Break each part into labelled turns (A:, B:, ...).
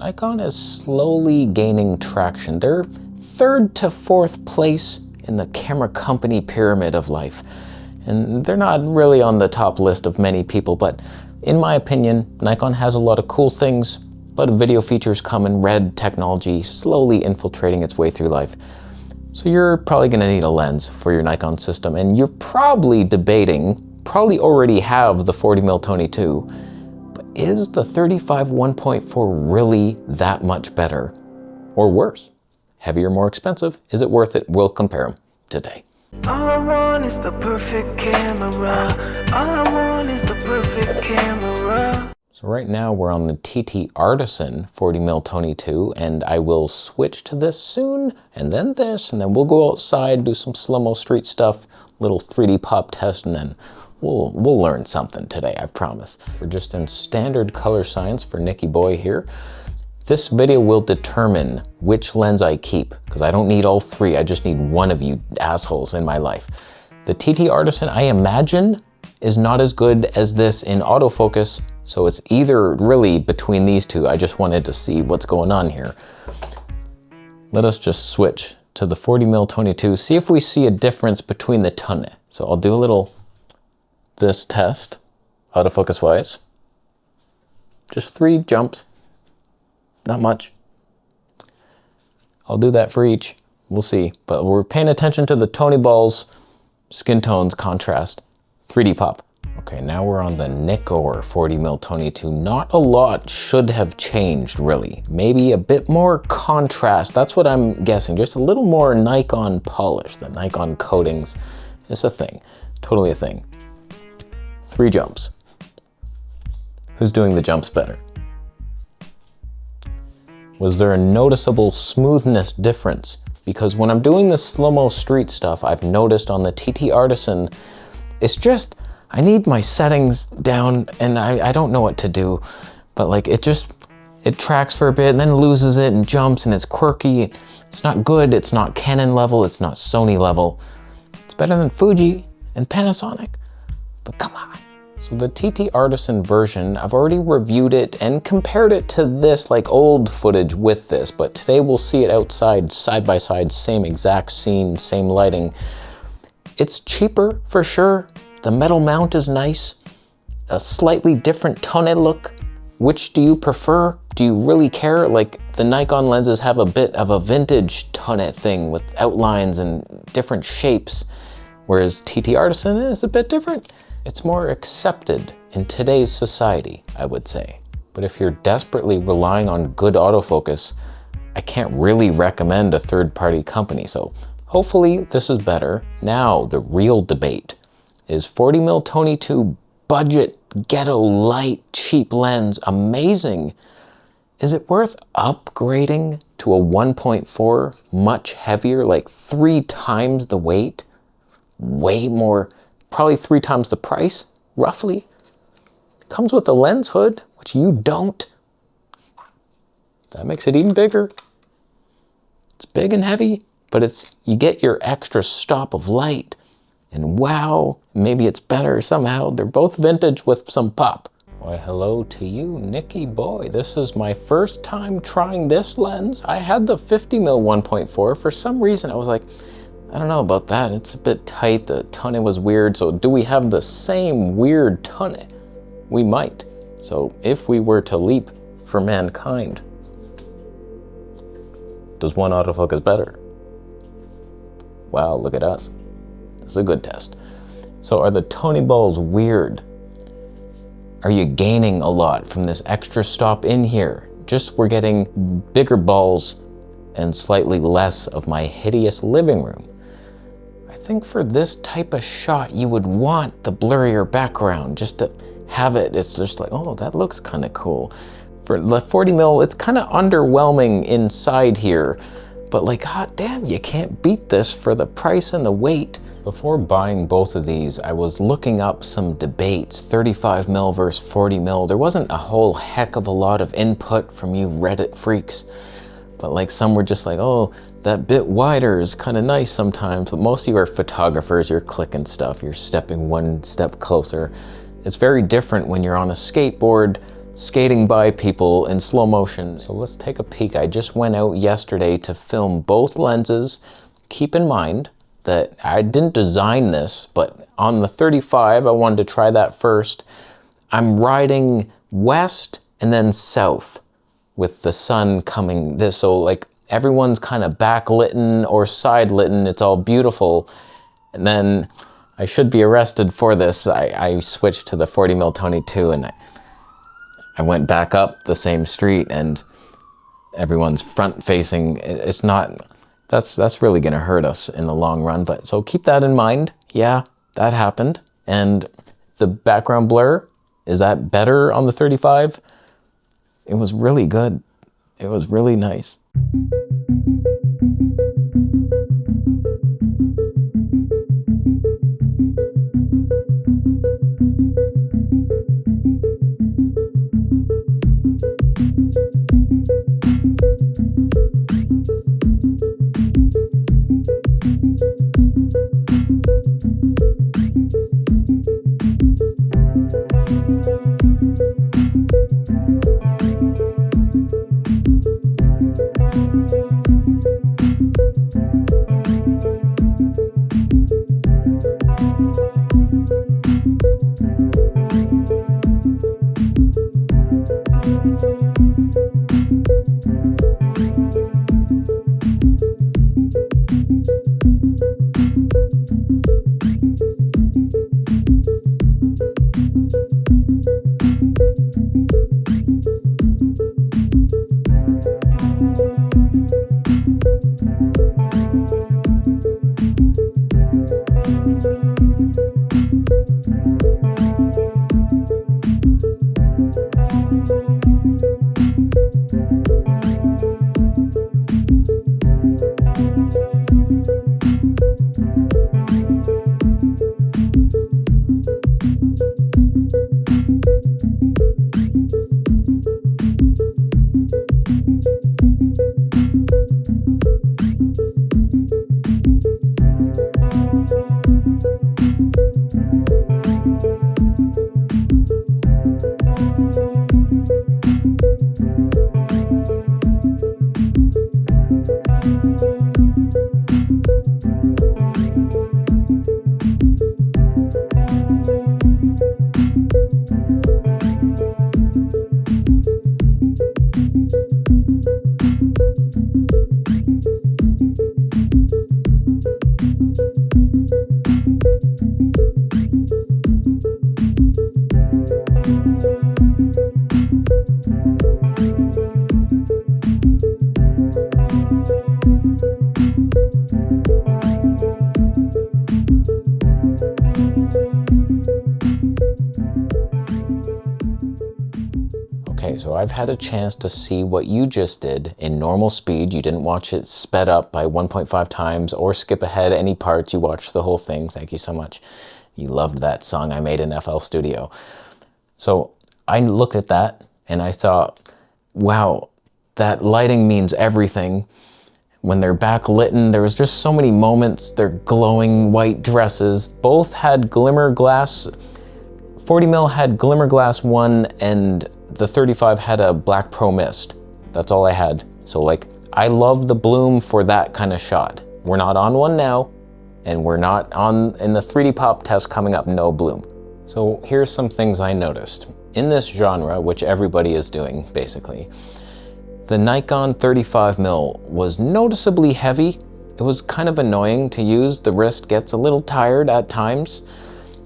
A: Nikon is slowly gaining traction. They're third to fourth place in the camera company pyramid of life. And they're not really on the top list of many people, but in my opinion, Nikon has a lot of cool things, a lot of video features come in red technology, slowly infiltrating its way through life. So you're probably gonna need a lens for your Nikon system, and you're probably debating, probably already have the 40mm Tony-2, but is the 35 1.4 really that much better or worse? Heavier, more expensive? Is it worth it? We'll compare them today.
B: All I want is the perfect camera. All I want is the perfect camera.
A: So right now we're on the TT Artisan 40mm Tony-2, and I will switch to this soon, and then this, and then we'll go outside, do some slow-mo street stuff, little 3D pop test, and then we'll learn something today, I promise. We're just in standard color science for Nicky Boy here. This video will determine which lens I keep, because I don't need all three, I just need one of you assholes in my life. The TT Artisan, I imagine, is not as good as this in autofocus, so it's either really between these two. I just wanted to see what's going on here. Let us just switch to the 40mm Tony-2, see if we see a difference between the Tony. So I'll do a little this test, autofocus wise. Just 3 jumps. Not much. I'll do that for each. We'll see. But we're paying attention to the Tony balls, skin tones, contrast, 3D pop. Okay, now we're on the Nikkor 40mm Tony-2. Not a lot should have changed, really. Maybe a bit more contrast. That's what I'm guessing. Just a little more Nikon polish. The Nikon coatings is a thing. Totally a thing. 3 jumps. Who's doing the jumps better? Was there a noticeable smoothness difference? Because when I'm doing the slow-mo street stuff, I've noticed on the TT Artisan, it's just, I need my settings down and I don't know what to do, but like it tracks for a bit and then loses it and jumps and it's quirky. It's not good, it's not Canon level, it's not Sony level. It's better than Fuji and Panasonic, but come on. So the TT Artisan version, I've already reviewed it and compared it to this, like old footage with this, but today we'll see it outside, side by side, same exact scene, same lighting. It's cheaper for sure. The metal mount is nice. A slightly different Tony look. Which do you prefer? Do you really care? Like the Nikon lenses have a bit of a vintage Tony thing with outlines and different shapes, whereas TT Artisan is a bit different. It's more accepted in today's society, I would say. But if you're desperately relying on good autofocus, I can't really recommend a third-party company. So hopefully this is better. Now the real debate is 40mm Tony-2 budget, ghetto, light, cheap lens, amazing. Is it worth upgrading to a 1.4, much heavier, like 3 times the weight? Way more, probably 3 times the price, roughly. Comes with a lens hood, which you don't. That makes it even bigger. It's big and heavy, but you get your extra stop of light. And wow, maybe it's better somehow. They're both vintage with some pop. Why, hello to you, Nicky Boy. This is my first time trying this lens. I had the 50mm 1.4. For some reason, I was like, I don't know about that. It's a bit tight. The Tony was weird. So do we have the same weird Tony? We might. So if we were to leap for mankind, does one autofocus better? Wow, look at us. This is a good test. So are the Tony balls weird? Are you gaining a lot from this extra stop in here? Just we're getting bigger balls and slightly less of my hideous living room. I think for this type of shot, you would want the blurrier background just to have it. It's just like, oh, that looks kind of cool. For the 40mm, it's kind of underwhelming inside here, but like, hot damn, you can't beat this for the price and the weight. Before buying both of these, I was looking up some debates, 35mm versus 40mm. There wasn't a whole heck of a lot of input from you Reddit freaks, but like some were just like, oh, that bit wider is kind of nice sometimes, but most of you are photographers, you're clicking stuff, you're stepping one step closer. It's very different when you're on a skateboard skating by people in slow motion. So let's take a peek. I just went out yesterday to film both lenses. Keep in mind that I didn't design this, but on the 35, I wanted to try that first. I'm riding west and then south with the sun coming this, so like everyone's kind of backlit or side-lit. It's all beautiful. And then I should be arrested for this. I switched to the 40mm Tony 2 and I went back up the same street and everyone's front facing. It's not, that's really gonna hurt us in the long run. But so keep that in mind. Yeah, that happened. And the background blur, is that better on the 35? It was really good. It was really nice. Okay, so I've had a chance to see what you just did in normal speed. You didn't watch it sped up by 1.5 times or skip ahead any parts. You watched the whole thing. Thank you so much. You loved that song I made in FL Studio. So I looked at that and I thought, wow, that lighting means everything. When they're backlit, there was just so many moments. Their glowing white dresses both had glimmer glass. 40mm had glimmer glass 1 and the 35 had a black pro mist. That's all I had. So like, I love the bloom for that kind of shot. We're not on one now, and we're not on in the 3D pop test coming up, no bloom. So here's some things I noticed. In this genre, which everybody is doing basically, the Nikon 35mm was noticeably heavy. It was kind of annoying to use. The wrist gets a little tired at times.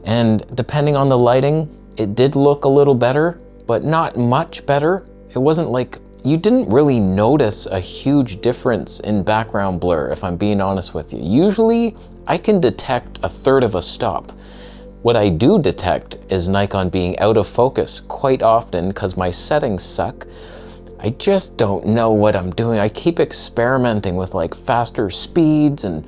A: And depending on the lighting, it did look a little better, but not much better. It wasn't like, you didn't really notice a huge difference in background blur, if I'm being honest with you. Usually, I can detect a third of a stop. What I do detect is Nikon being out of focus quite often because my settings suck. I just don't know what I'm doing. I keep experimenting with like faster speeds and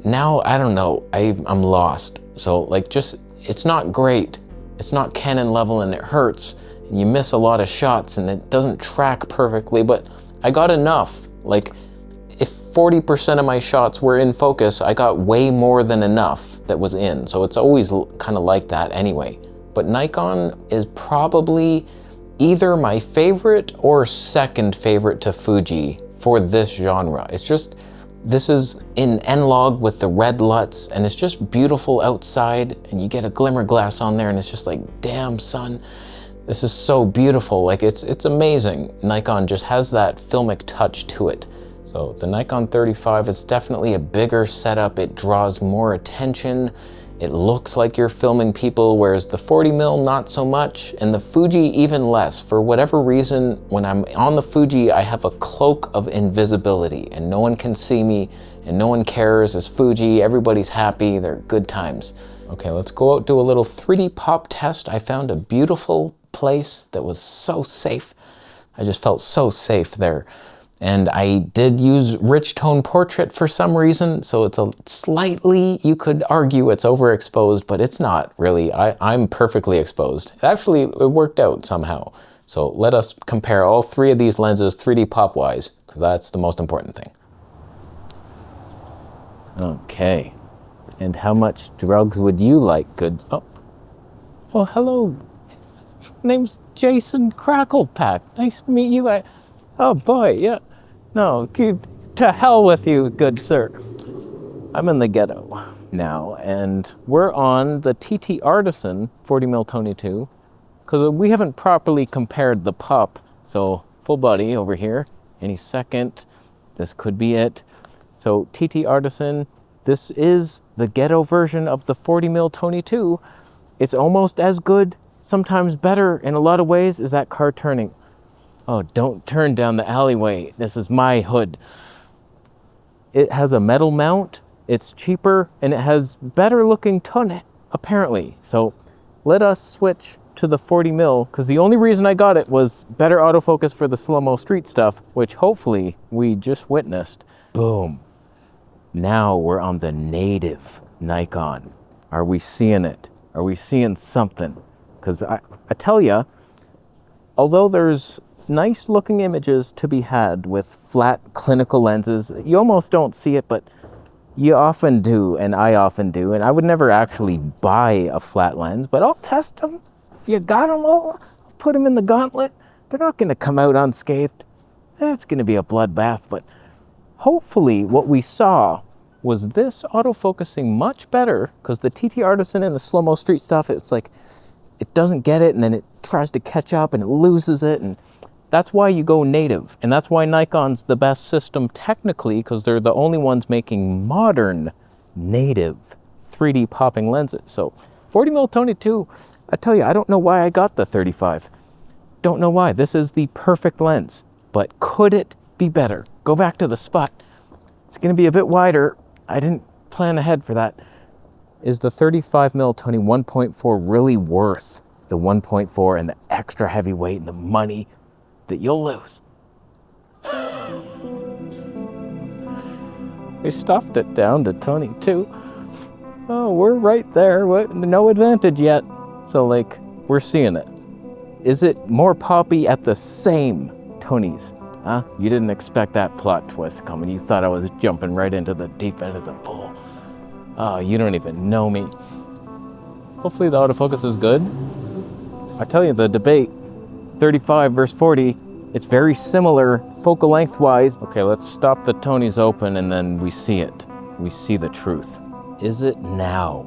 A: now, I don't know, I'm lost. So like just, it's not great. It's not Canon level and it hurts. And you miss a lot of shots and it doesn't track perfectly, but I got enough. Like if 40% of my shots were in focus, I got way more than enough that was in. So it's always kind of like that anyway. But Nikon is probably either my favorite or second favorite to Fuji for this genre. It's just, this is in N-Log with the red LUTs, and it's just beautiful outside, and you get a glimmer glass on there, and it's just like, damn son, this is so beautiful. Like it's amazing. Nikon just has that filmic touch to it. So the Nikon 35 is definitely a bigger setup. It draws more attention. It looks like you're filming people, whereas the 40mm, not so much, and the Fuji even less. For whatever reason, when I'm on the Fuji, I have a cloak of invisibility, and no one can see me, and no one cares. It's Fuji, everybody's happy, they're good times. Okay, let's go out, do a little 3D pop test. I found a beautiful place that was so safe. I just felt so safe there. And I did use rich tone portrait for some reason, so it's a slightly, you could argue it's overexposed, but it's not really. I'm perfectly exposed. Actually, it worked out somehow. So let us compare all three of these lenses 3D pop-wise, because that's the most important thing. Okay, and how much drugs would you like, good? Oh, well, hello. Name's Jason Cracklepack. Nice to meet you. Oh boy, yeah. No, to hell with you, good sir. I'm in the ghetto now, and we're on the TT Artisan 40mm 22, because we haven't properly compared the pup. So full body over here, any second, this could be it. So TT Artisan, this is the ghetto version of the 40mm 22. It's almost as good, sometimes better in a lot of ways. Is that car turning? Oh, don't turn down the alleyway. This is my hood. It has a metal mount, it's cheaper, and it has better looking ton, apparently. So let us switch to the 40mm, because the only reason I got it was better autofocus for the slow-mo street stuff, which hopefully we just witnessed. Boom. Now we're on the native Nikon. Are we seeing it? Are we seeing something? Because I tell ya, although there's nice looking images to be had with flat clinical lenses, you almost don't see it, but you often do, and I often do, and I would never actually buy a flat lens, but I'll test them. If you got them, I'll put them in the gauntlet. They're not going to come out unscathed. It's going to be a bloodbath, but hopefully what we saw was this autofocusing much better, because the TT Artisan and the slow-mo street stuff, it's like it doesn't get it, and then it tries to catch up and it loses it, and that's why you go native, and that's why Nikon's the best system technically, because they're the only ones making modern native 3D popping lenses. So 40mm 22, I tell you, I don't know why I got the 35. Don't know why. This is the perfect lens, but could it be better? Go back to the spot. It's going to be a bit wider. I didn't plan ahead for that. Is the 35mm Tony 1.4 really worth the 1.4 and the extra heavy weight and the money that you'll lose? We stuffed it down to 22. Oh, we're right there. No advantage yet. So like, we're seeing it. Is it more poppy at the same Tonys? Huh? You didn't expect that plot twist coming. You thought I was jumping right into the deep end of the pool. Oh, you don't even know me. Hopefully the autofocus is good. I tell you, the debate, 35 versus 40, it's very similar focal length wise. Okay, let's stop the Tonys open and then we see it. We see the truth. Is it now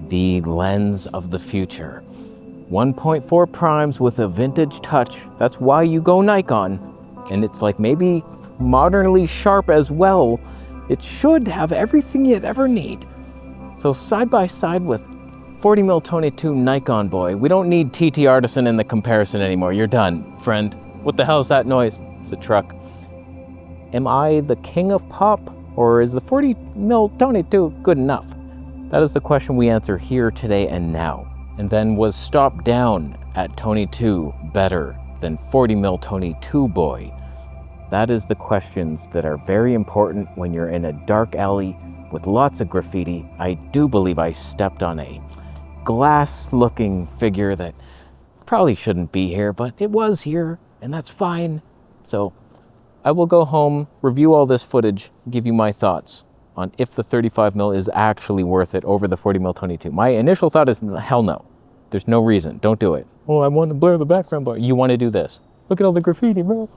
A: the lens of the future? 1.4 primes with a vintage touch. That's why you go Nikon. And it's like maybe modernly sharp as well. It should have everything you'd ever need. So side by side with 40mm 22 Nikon boy. We don't need TT Artisan in the comparison anymore. You're done, friend. What the hell is that noise? It's a truck. Am I the king of pop, or is the 40mm 22 good enough? That is the question we answer here today and now. And then, was stopped down at 22 better than 40mm 22 boy? That is the questions that are very important when you're in a dark alley with lots of graffiti. I do believe I stepped on a glass-looking figure that probably shouldn't be here, but it was here, and that's fine. So I will go home, review all this footage, give you my thoughts on if the 35mm is actually worth it over the 40mm 22. My initial thought is hell no. There's no reason. Don't do it. Oh, I want to blur the background bar. You want to do this. Look at all the graffiti, bro.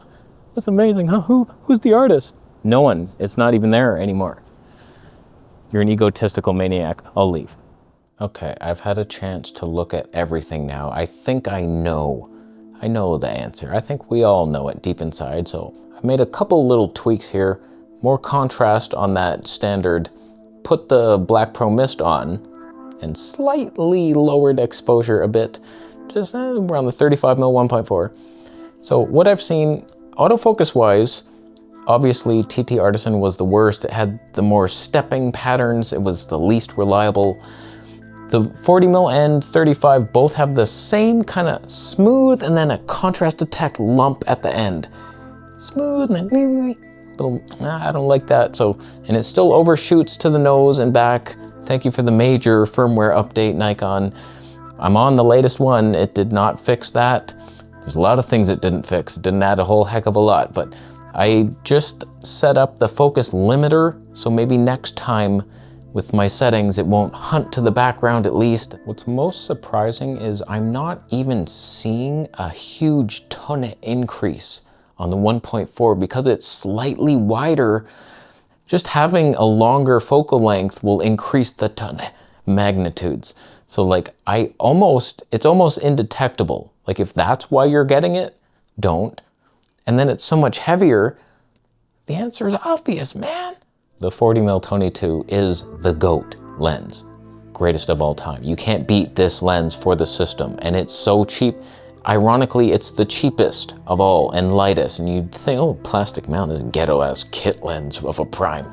A: That's amazing. Huh? Who's the artist? No one. It's not even there anymore. You're an egotistical maniac. I'll leave. Okay, I've had a chance to look at everything now. I think I know the answer. I think we all know it deep inside. So I made a couple little tweaks here. More contrast on that standard. Put the Black Pro Mist on and slightly lowered exposure a bit. Just around the 35mm 1.4. So what I've seen, autofocus wise, obviously TT Artisan was the worst. It had the more stepping patterns. It was the least reliable. The 40mm and 35 both have the same kind of smooth and then a contrast detect lump at the end. Smooth and then little, I don't like that. So, and it still overshoots to the nose and back. Thank you for the major firmware update, Nikon. I'm on the latest one. It did not fix that. There's a lot of things it didn't fix. It didn't add a whole heck of a lot, but I just set up the focus limiter. So maybe next time with my settings, it won't hunt to the background at least. What's most surprising is I'm not even seeing a huge ton increase on the 1.4 because it's slightly wider. Just having a longer focal length will increase the ton magnitudes. So like it's almost indetectable. Like if that's why you're getting it, don't. And then it's so much heavier. The answer is obvious, man. The 40mm 22 is the GOAT lens, greatest of all time. You can't beat this lens for the system, and it's so cheap. Ironically, it's the cheapest of all and lightest, and you'd think, oh, plastic mount is ghetto-ass kit lens of a prime.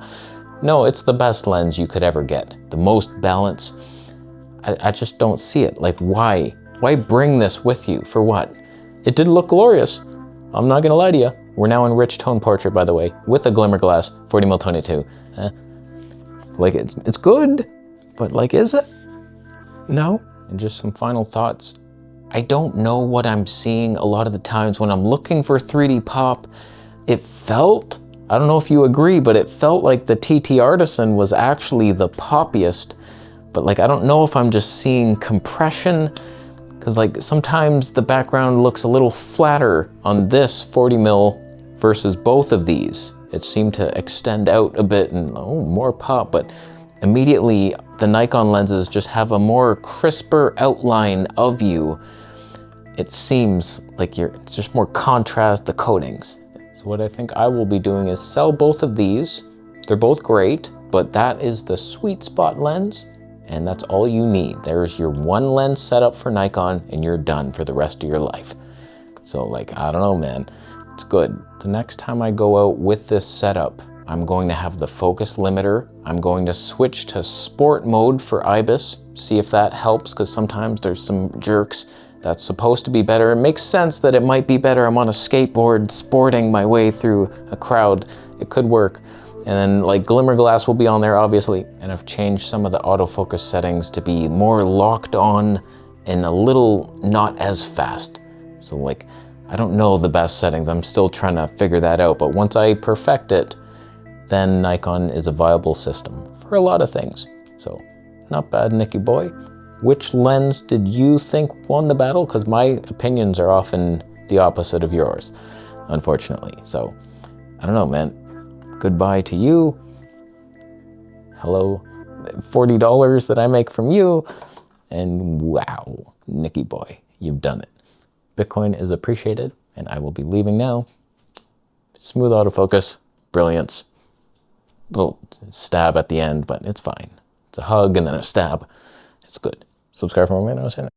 A: No, it's the best lens you could ever get. The most balance. I just don't see it. Like, why? Why bring this with you? For what? It did look glorious. I'm not gonna lie to you. We're now in rich tone portrait, by the way, with a glimmer glass, 40mm 22. Like, it's good, but like, is it? No? And just some final thoughts. I don't know what I'm seeing a lot of the times when I'm looking for 3D pop. It felt, I don't know if you agree, but it felt like the TT Artisan was actually the poppiest. But like, I don't know if I'm just seeing compression, because like sometimes the background looks a little flatter on this 40mm versus both of these. It seemed to extend out a bit and more pop, but immediately the Nikon lenses just have a more crisper outline of you. It seems like it's just more contrast, the coatings. So what I think I will be doing is sell both of these. They're both great, but that is the sweet spot lens, and that's all you need. There's your one lens setup for Nikon, and you're done for the rest of your life. So like, I don't know, man, it's good. The next time I go out with this setup, I'm going to have the focus limiter. I'm going to switch to sport mode for IBIS, see if that helps, because sometimes there's some jerks. That's supposed to be better. It makes sense that it might be better. I'm on a skateboard sporting my way through a crowd. It could work. And then like glimmer glass will be on there, obviously. And I've changed some of the autofocus settings to be more locked on and a little not as fast. So like, I don't know the best settings. I'm still trying to figure that out. But once I perfect it, then Nikon is a viable system for a lot of things. So not bad, Nicky boy. Which lens did you think won the battle? Because my opinions are often the opposite of yours, unfortunately. So I don't know, man. Goodbye to you. Hello, $40 that I make from you. And wow, Nicky boy, you've done it. Bitcoin is appreciated, and I will be leaving now. Smooth autofocus, brilliance. Little stab at the end, but it's fine. It's a hug and then a stab. It's good. Subscribe for more videos.